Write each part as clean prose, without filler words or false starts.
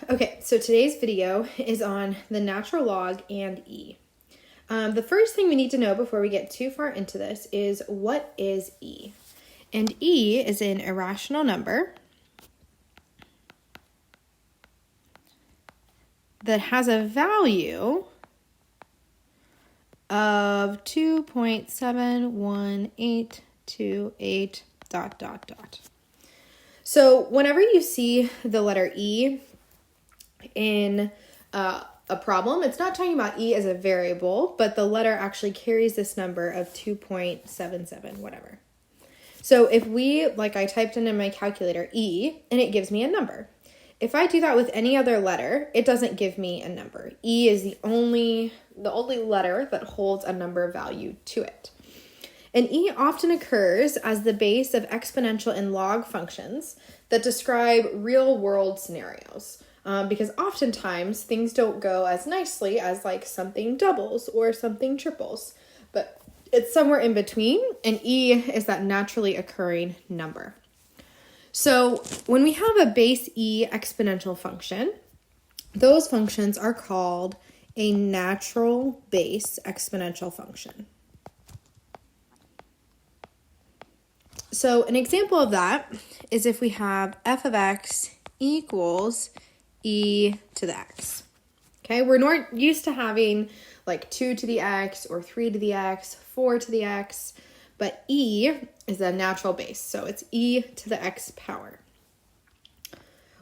Okay, so today's video is on the natural log and e. The first thing we need to know before we get too far into this is what is e? And e is an irrational number that has a value of 2.71828 ... So whenever you see the letter E in a problem, it's not talking about E as a variable, but the letter actually carries this number of 2.77, whatever. So if I typed in my calculator E, and it gives me a number. If I do that with any other letter, it doesn't give me a number. E is the only letter that holds a number value to it. And e often occurs as the base of exponential and log functions that describe real-world scenarios. Because oftentimes things don't go as nicely as something doubles or something triples. But it's somewhere in between, and e is that naturally occurring number. So when we have a base e exponential function, those functions are called a natural base exponential function. So an example of that is if we have f of x equals e to the x. Okay, we're not used to having 2 to the x or 3 to the x, 4 to the x, but e is a natural base, so it's e to the x power.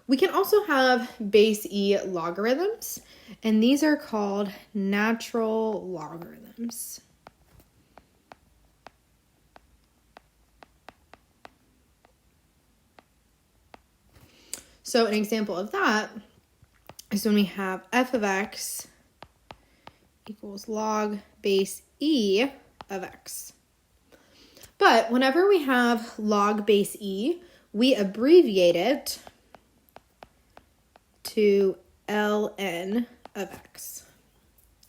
We can also have base e logarithms, and these are called natural logarithms. So an example of that is when we have f of x equals log base e of x. But whenever we have log base e, we abbreviate it to ln of x.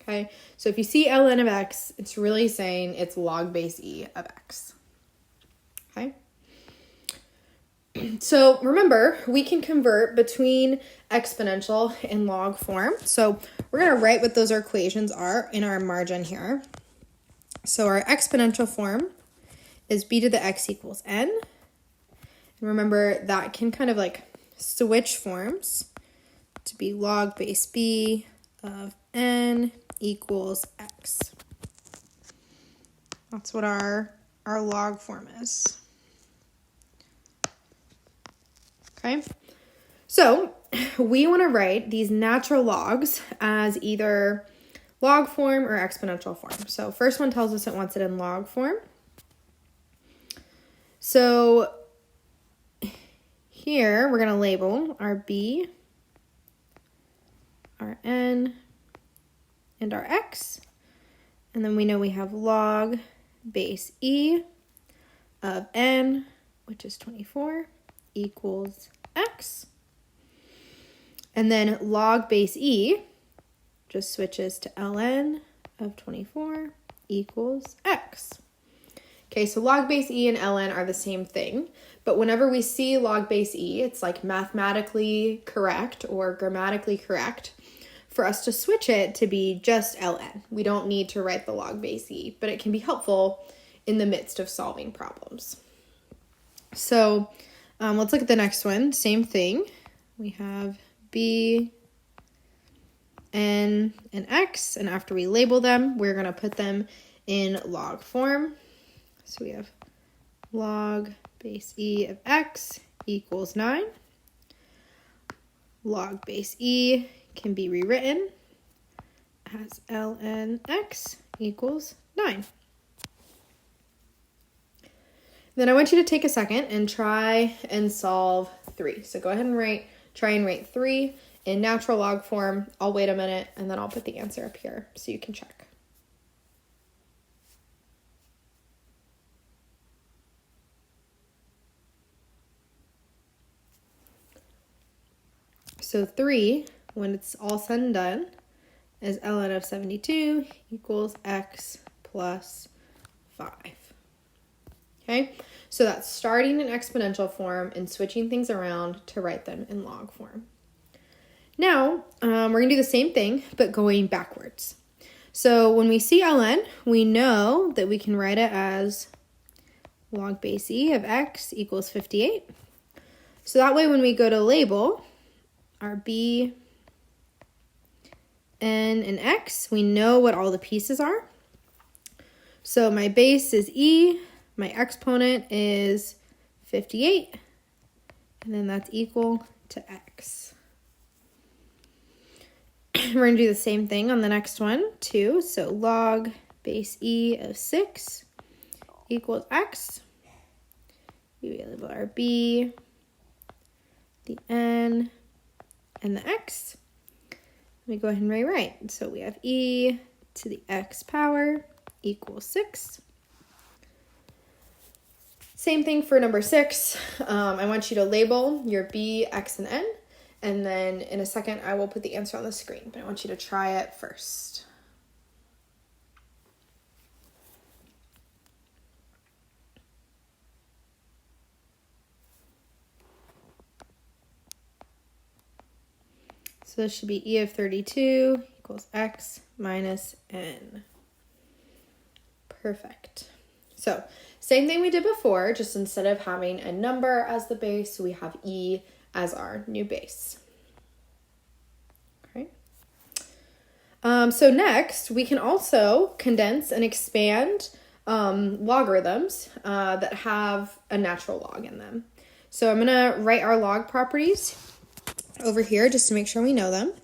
Okay, so if you see ln of x, it's really saying it's log base e of x. Okay. So remember, we can convert between exponential and log form. So we're going to write what those equations are in our margin here. So our exponential form is b to the x equals n. And remember, that can kind of switch forms to be log base b of n equals x. That's what our log form is. Okay, so we want to write these natural logs as either log form or exponential form. So first one tells us it wants it in log form. So here we're going to label our b, our n, and our x. And then we know we have log base e of n, which is 24, equals x. And then log base e just switches to ln of 24 equals x. Okay, so log base e and ln are the same thing, but whenever we see log base e, it's mathematically correct or grammatically correct for us to switch it to be just ln. We don't need to write the log base e, but it can be helpful in the midst of solving problems. So let's look at the next one. Same thing. We have b, n, and x, and after we label them, we're going to put them in log form. So we have log base e of x equals 9. Log base e can be rewritten as ln x equals 9. Then I want you to take a second and try and solve 3. So go ahead and try and write 3 in natural log form. I'll wait a minute and then I'll put the answer up here so you can check. So 3, when it's all said and done, is ln of 72 equals x plus 5. Okay, so that's starting in exponential form and switching things around to write them in log form. Now, we're going to do the same thing, but going backwards. So when we see ln, we know that we can write it as log base e of x equals 58. So that way when we go to label our b, n, and x, we know what all the pieces are. So my base is e, my exponent is 58, and then that's equal to x. We're going to do the same thing on the next one, too. So log base e of 6 equals x. We label our b, the n, and the x. Let me go ahead and rewrite. So we have e to the x power equals 6. Same thing for number 6. I want you to label your b, x, and n. And then in a second, I will put the answer on the screen, but I want you to try it first. So this should be e of 32 equals x minus n. Perfect. So same thing we did before, just instead of having a number as the base, we have e as our new base. Okay. So next, we can also condense and expand logarithms that have a natural log in them. So I'm going to write our log properties over here just to make sure we know them.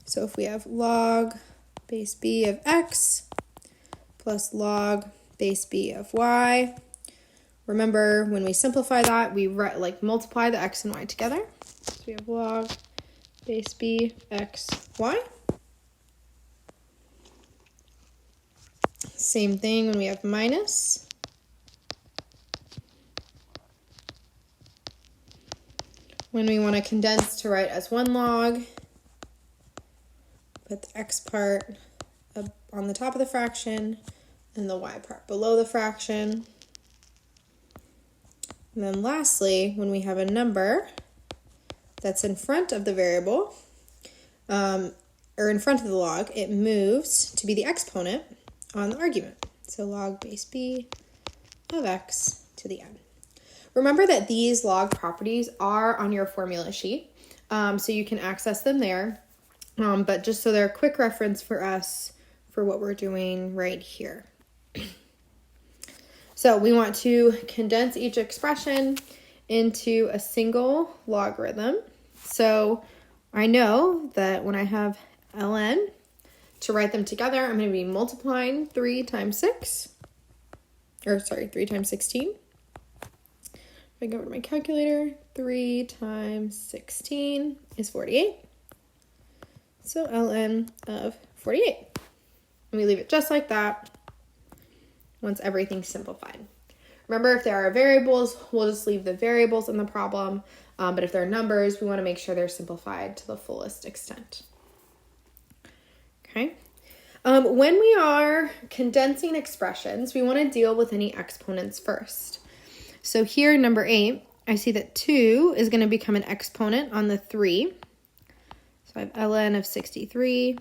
So if we have log base b of x plus log base b of y, remember, when we simplify that, we multiply the x and y together. So we have log base b x y. Same thing when we have minus. When we want to condense to write as one log, put the x part on the top of the fraction and the y part below the fraction. And then lastly, when we have a number that's in front of the variable, or in front of the log, it moves to be the exponent on the argument. So log base b of x to the n. Remember that these log properties are on your formula sheet, so you can access them there, but just so they're a quick reference for us for what we're doing right here. So we want to condense each expression into a single logarithm. So I know that when I have ln, to write them together, I'm going to be multiplying 3 times 16. If I go over to my calculator, 3 times 16 is 48. So ln of 48. And we leave it just like that once everything's simplified. Remember, if there are variables, we'll just leave the variables in the problem. But if they're numbers, we want to make sure they're simplified to the fullest extent. Okay. When we are condensing expressions, we want to deal with any exponents first. So here, number 8, I see that 2 is going to become an exponent on the 3. So I have ln of 63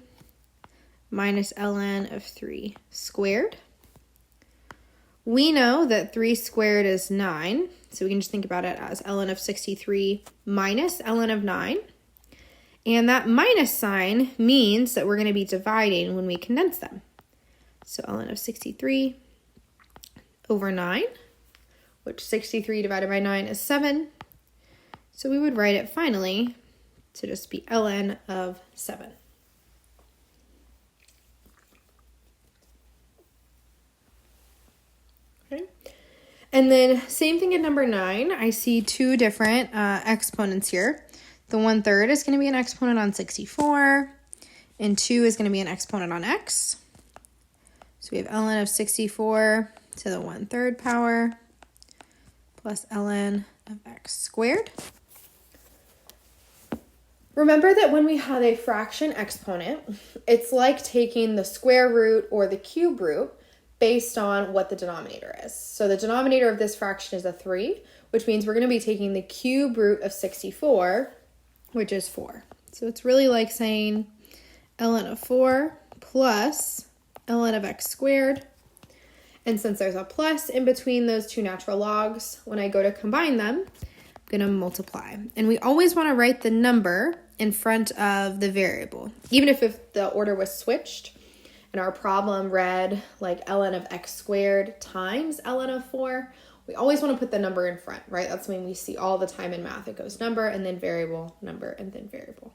minus ln of 3 squared. We know that 3 squared is 9, so we can just think about it as ln of 63 minus ln of 9. And that minus sign means that we're going to be dividing when we condense them. So ln of 63 over 9, which 63 divided by 9 is 7. So we would write it finally to just be ln of 7. Okay. And then same thing at number 9. I see 2 different exponents here. The 1/3 is going to be an exponent on 64, and 2 is going to be an exponent on x. So we have ln of 64 to the 1/3 power plus ln of x squared. Remember that when we have a fraction exponent, it's like taking the square root or the cube root based on what the denominator is. So the denominator of this fraction is a 3, which means we're going to be taking the cube root of 64, which is 4. So it's really like saying ln of 4 plus ln of x squared. And since there's a plus in between those two natural logs, when I go to combine them, I'm going to multiply. And we always want to write the number in front of the variable. Even if the order was switched and our problem read like ln of x squared times ln of 4, we always want to put the number in front, right? That's something we see all the time in math. It goes number and then variable, number and then variable.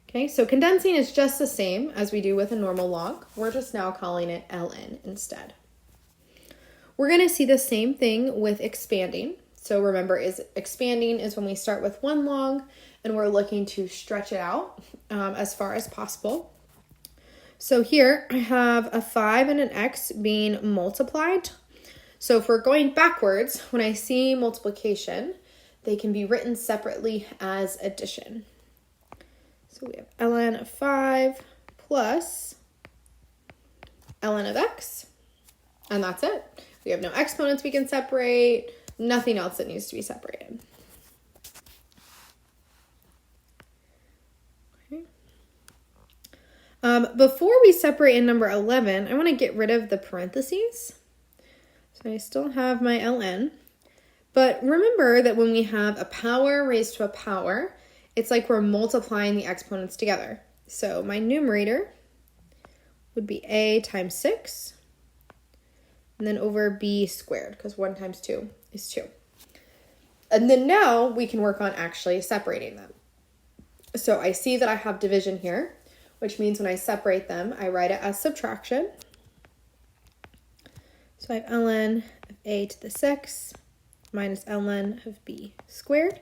Okay, so condensing is just the same as we do with a normal log. We're just now calling it ln instead. We're going to see the same thing with expanding. So remember, expanding is when we start with one log and we're looking to stretch it out as far as possible. So here I have a 5 and an x being multiplied. So if we're going backwards, when I see multiplication, they can be written separately as addition. So we have ln of 5 plus ln of x, and that's it. We have no exponents we can separate, nothing else that needs to be separated. Okay. Before we separate in number 11, I want to get rid of the parentheses. So I still have my ln, but remember that when we have a power raised to a power, it's like we're multiplying the exponents together. So my numerator would be a times 6, and then over b squared, because 1 times 2 is 2. And then now we can work on actually separating them. So I see that I have division here, which means when I separate them, I write it as subtraction. So I have ln of a to the 6 minus ln of b squared.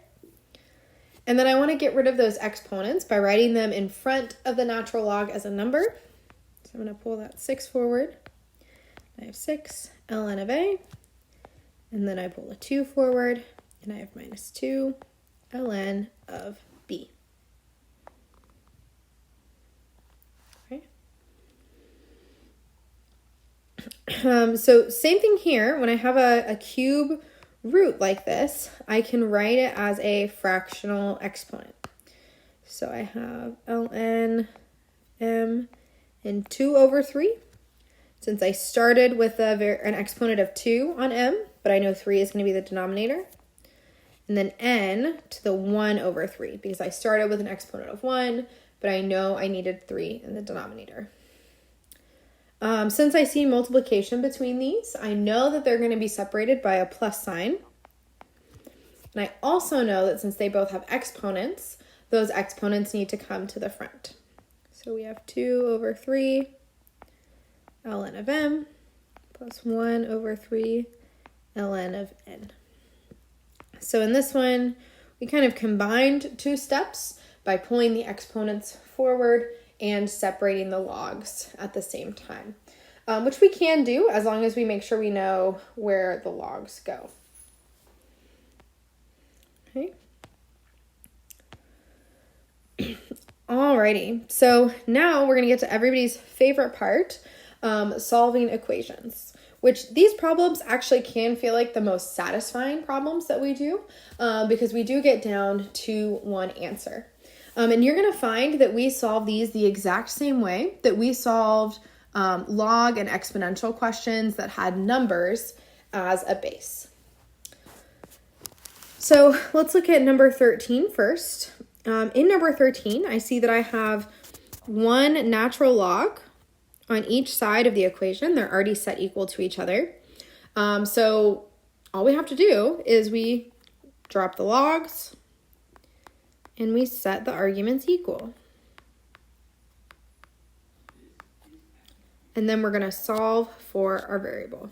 And then I want to get rid of those exponents by writing them in front of the natural log as a number. So I'm going to pull that 6 forward. I have 6 ln of a, and then I pull a 2 forward, and I have minus 2 ln of b. Okay. So same thing here. When I have a cube root like this, I can write it as a fractional exponent. So I have ln m in 2 over 3. Since I started with an exponent of 2 on m, but I know 3 is going to be the denominator. And then n to the 1 over 3, because I started with an exponent of 1, but I know I needed 3 in the denominator. Since I see multiplication between these, I know that they're going to be separated by a plus sign. And I also know that since they both have exponents, those exponents need to come to the front. So we have 2 over 3 ln of m plus 1 over 3 ln of n. So in this one, we kind of combined 2 steps by pulling the exponents forward and separating the logs at the same time, which we can do as long as we make sure we know where the logs go. Okay. Alrighty, so now we're going to get to everybody's favorite part, solving equations, which these problems actually can feel like the most satisfying problems that we do, because we do get down to one answer. And you're going to find that we solve these the exact same way that we solved log and exponential questions that had numbers as a base. So let's look at number 13 first. In number 13, I see that I have one natural log on each side of the equation. They're already set equal to each other. So all we have to do is we drop the logs and we set the arguments equal. And then we're going to solve for our variable.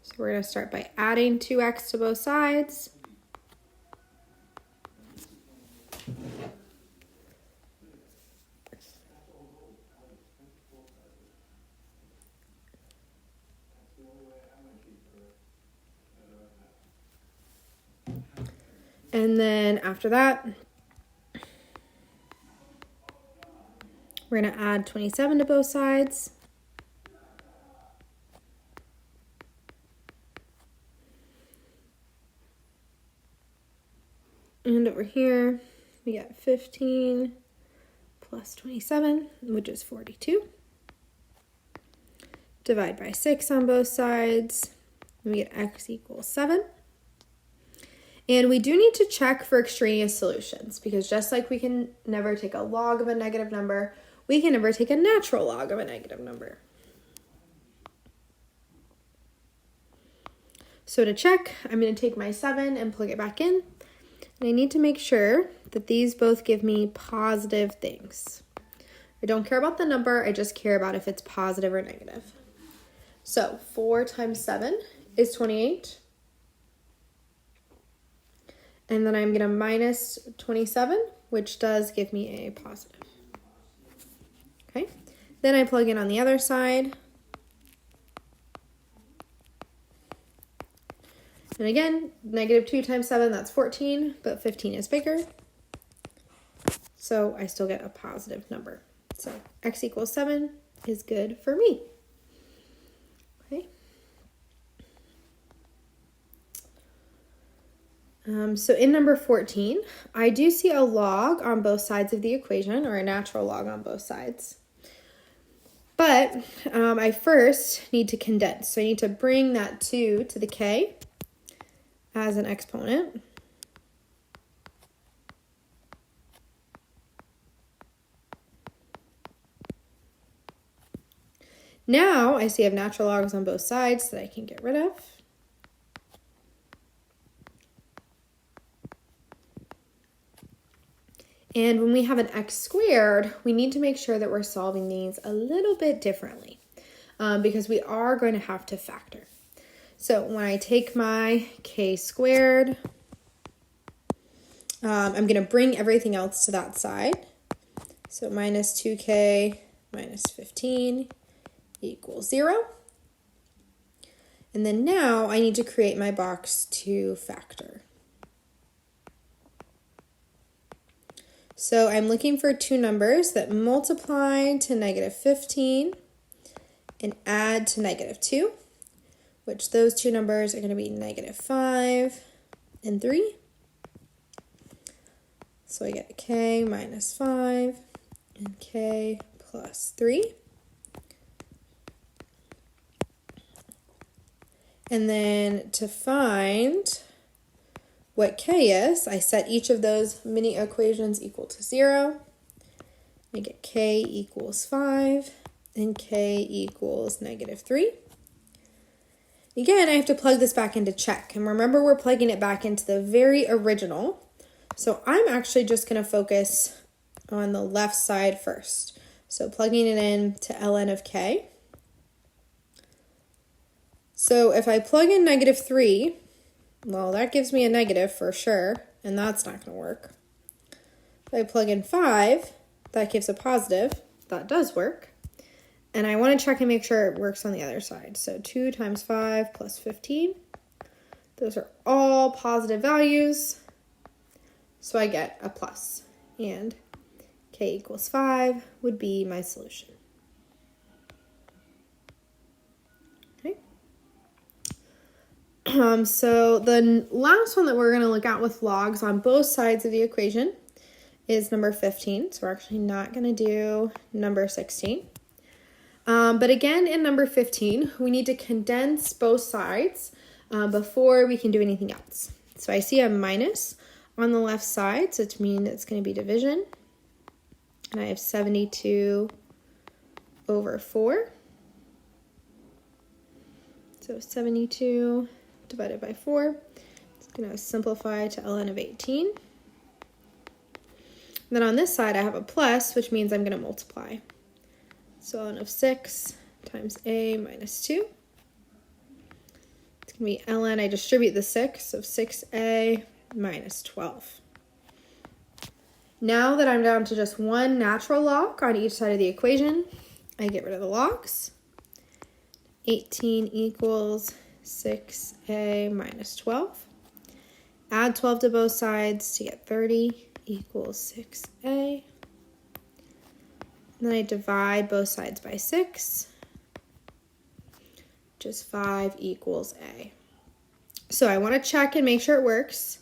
So we're going to start by adding 2x to both sides. And then after that, we're going to add 27 to both sides. And over here, we get 15 plus 27, which is 42. Divide by 6 on both sides, and we get x equals 7. And we do need to check for extraneous solutions, because just like we can never take a log of a negative number, we can never take a natural log of a negative number. So to check, I'm going to take my 7 and plug it back in. And I need to make sure that these both give me positive things. I don't care about the number, I just care about if it's positive or negative. So 4 times 7 is 28. And then I'm going to minus 27, which does give me a positive. Okay, then I plug in on the other side. And again, negative 2 times 7, that's 14, but 15 is bigger. So I still get a positive number. So x equals 7 is good for me. Okay. So in number 14, I do see a log on both sides of the equation, or a natural log on both sides. But I first need to condense. So I need to bring that 2 to the k as an exponent. Now I see I have natural logs on both sides that I can get rid of. And when we have an x squared, we need to make sure that we're solving these a little bit differently, because we are going to have to factor. So when I take my k squared, I'm going to bring everything else to that side. So minus 2k minus 15 equals 0. And then now I need to create my box to factor. So I'm looking for two numbers that multiply to negative 15 and add to negative 2, which those two numbers are going to be negative 5 and 3. So I get k minus 5 and k plus 3. And then to find what k is, I set each of those mini equations equal to 0. I get k equals 5 and k equals negative 3. Again, I have to plug this back into check. And remember, we're plugging it back into the very original. So I'm actually just going to focus on the left side first. So plugging it in to ln of k. So if I plug in negative 3, well, that gives me a negative for sure, and that's not going to work. If I plug in 5, that gives a positive. That does work. And I want to check and make sure it works on the other side. So 2 times 5 plus 15. Those are all positive values. So I get a plus. And k equals 5 would be my solution. So the last one that we're going to look at with logs on both sides of the equation is number 15. So we're actually not going to do number 16. But again, in number 15, we need to condense both sides before we can do anything else. So I see a minus on the left side, so it means it's going to be division. And I have 72 over 4. So 72 divided by 4. It's going to simplify to ln of 18. Then on this side, I have a plus, which means I'm going to multiply. So ln of 6 times a minus 2. It's going to be ln, I distribute the 6, of 6a minus 12. Now that I'm down to just one natural log on each side of the equation, I get rid of the logs. 18 equals 6a minus 12. Add 12 to both sides to get 30 equals 6a. And then I divide both sides by 6, which is 5 equals a. So I want to check and make sure it works.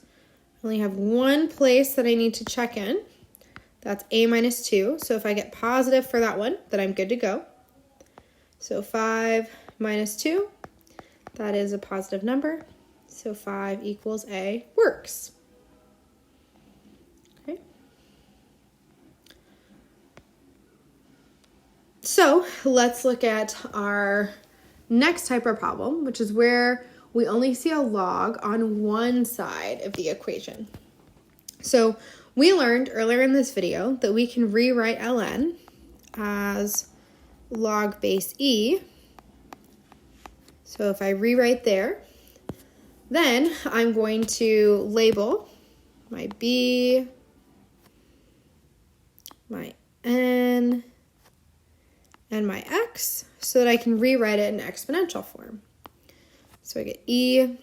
only have one place that I need to check in. That's a minus 2. So if I get positive for that one, then I'm good to go. So 5 minus 2, that is a positive number. So 5 equals A, works. Okay. So let's look at our next type of problem, which is where we only see a log on one side of the equation. So we learned earlier in this video that we can rewrite ln as log base e. So if I rewrite there, then I'm going to label my b, my n, and my x so that I can rewrite it in exponential form. So I get e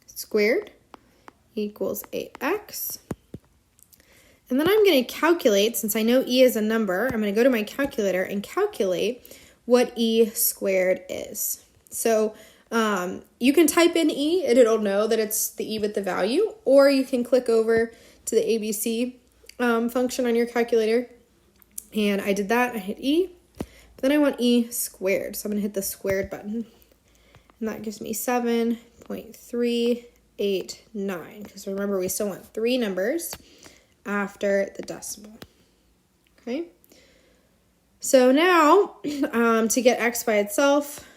squared equals 8x. And then I'm going to calculate, since I know e is a number, I'm going to go to my calculator and calculate what e squared is. So you can type in e and it'll know that it's the e with the value, or you can click over to the ABC function on your calculator. And I did that, I hit e. Then I want e squared, so I'm going to hit the squared button. And that gives me 7.389, because remember we still want 3 numbers after the decimal. Okay, so now to get x by itself,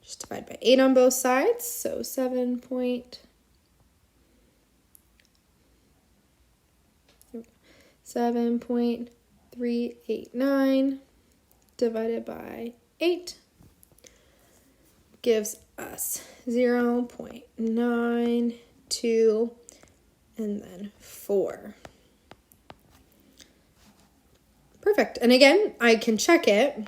just divide by 8 on both sides. So 7.389 divided by 8 gives us 0.92 and then 4. Perfect. And again, I can check it,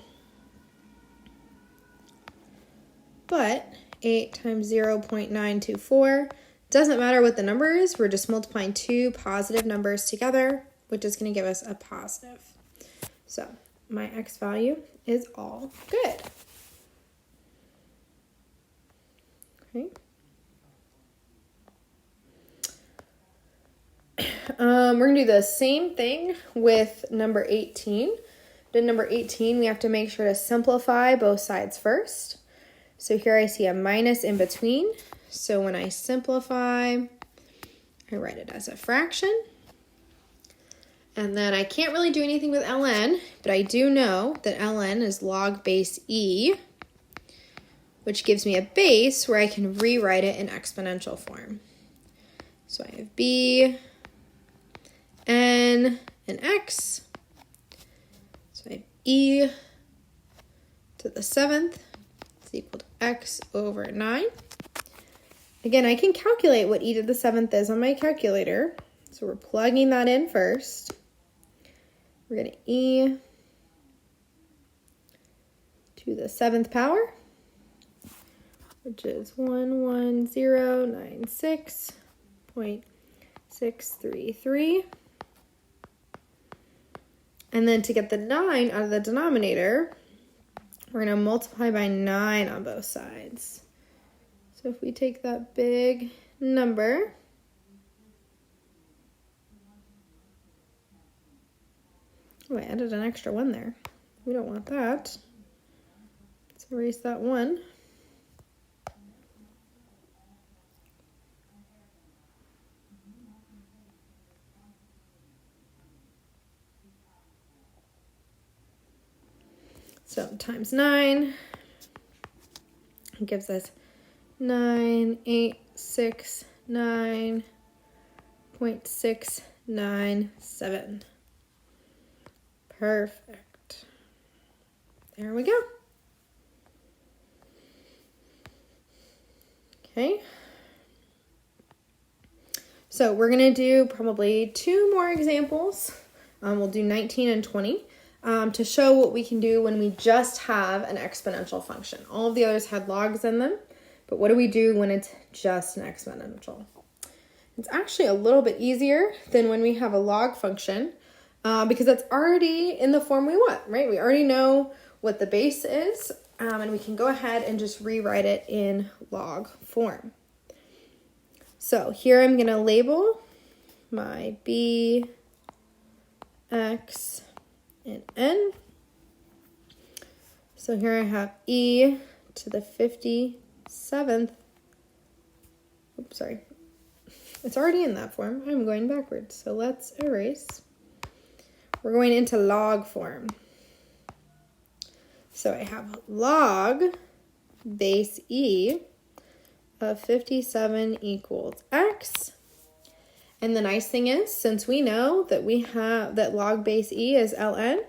but 8 times 0.924, doesn't matter what the number is, we're just multiplying 2 positive numbers together, which is going to give us a positive. So my x value is all good. Okay. We're going to do the same thing with number 18. But in number 18, we have to make sure to simplify both sides first. So here I see a minus in between. So when I simplify, I write it as a fraction. And then I can't really do anything with ln, but I do know that ln is log base e, which gives me a base where I can rewrite it in exponential form. So I have b, n, and x. So I have e to the 7th is equal to x over 9. Again, I can calculate what e to the 7th is on my calculator. So we're plugging that in first. We're going to e to the 7th power, which is 11096.633. And then to get the 9 out of the denominator, we're going to multiply by 9 on both sides. So if we take that big number, oh, I added an extra 1 there. We don't want that. Let's erase that 1. So times 9 gives us 9869.697. Perfect. There we go. Okay. So we're going to do probably 2 more examples. We'll do 19 and 20 to show what we can do when we just have an exponential function. All of the others had logs in them, but what do we do when it's just an exponential? It's actually a little bit easier than when we have a log function because it's already in the form we want, right? We already know what the base is, and we can go ahead and just rewrite it in log form. So here I'm going to label my b, x, and n. So here I have e to the 57th. Oops, sorry. It's already in that form. I'm going backwards. So let's erase. We're going into log form. So I have log base e of 57 equals x. And the nice thing is, since we know that we have that log base e is ln,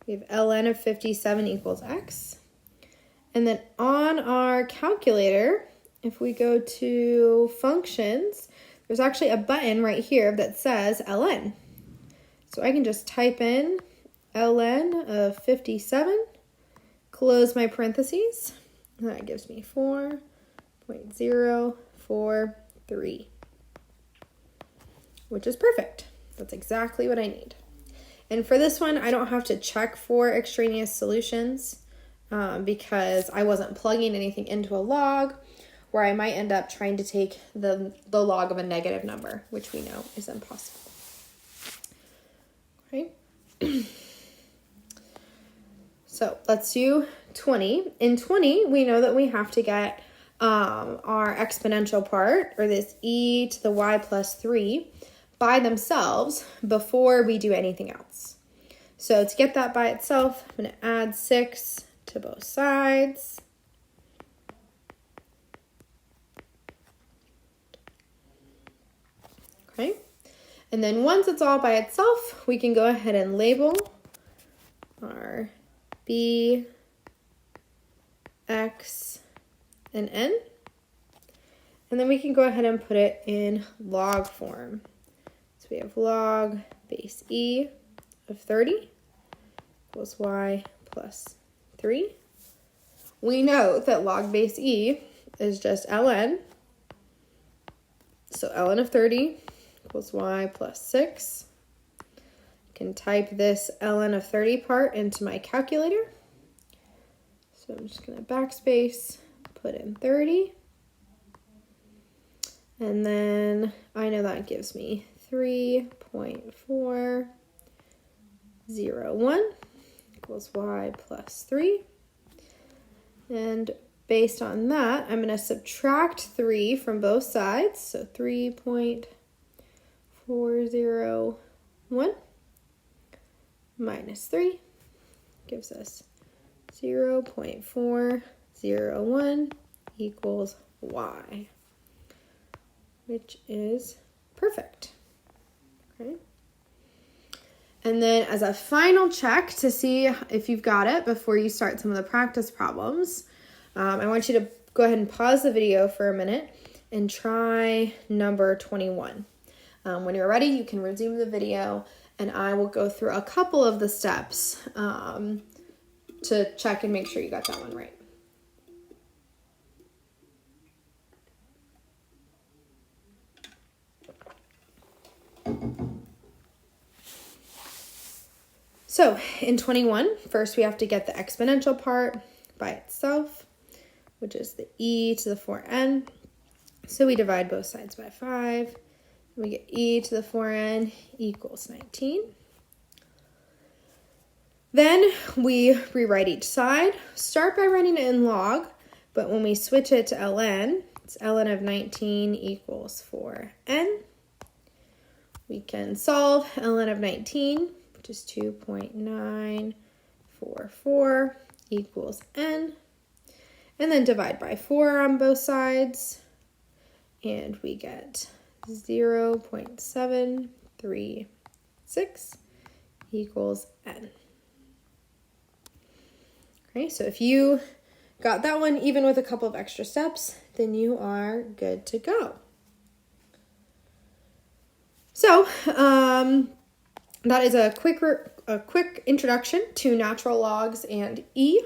we have ln of 57 equals x. And then on our calculator, if we go to functions, there's actually a button right here that says ln. So I can just type in ln of 57, close my parentheses, and that gives me 4.043, which is perfect. That's exactly what I need. And for this one, I don't have to check for extraneous solutions because I wasn't plugging anything into a log, where I might end up trying to take the log of a negative number, which we know is impossible. Okay. So let's do 20. In 20, we know that we have to get our exponential part, or this e to the y plus 3, by themselves before we do anything else. So to get that by itself, I'm going to add 6 to both sides. Okay. And then once it's all by itself, we can go ahead and label our b, x, and n. And then we can go ahead and put it in log form. So we have log base e of 30 equals y plus 3. We know that log base e is just ln. So ln of 30 equals y plus 6. I can type this ln of 30 part into my calculator. So I'm just going to backspace, put in 30. And then I know that gives me 3.401 equals y plus 3. And based on that, I'm going to subtract 3 from both sides. So 3.401 minus 3 gives us 0.401 equals y, which is perfect. Okay. And then as a final check to see if you've got it before you start some of the practice problems, I want you to go ahead and pause the video for a minute and try number 21. When you're ready, you can resume the video and I will go through a couple of the steps to check and make sure you got that one right. So in 21, first we have to get the exponential part by itself, which is the e to the 4n. So we divide both sides by 5. And we get e to the 4n equals 19. Then we rewrite each side. Start by writing it in log, but when we switch it to ln, it's ln of 19 equals 4n. We can solve ln of 19, which is 2.944 equals n. And then divide by 4 on both sides, and we get 0.736 equals n. Okay, so if you got that one even with a couple of extra steps, then you are good to go. So that is a quick introduction to natural logs and e.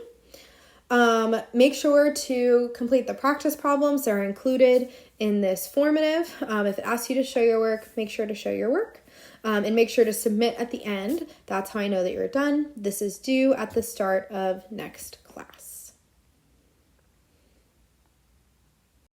Make sure to complete the practice problems that are included in this formative. If it asks you to show your work, make sure to show your work. And make sure to submit at the end. That's how I know that you're done. This is due at the start of next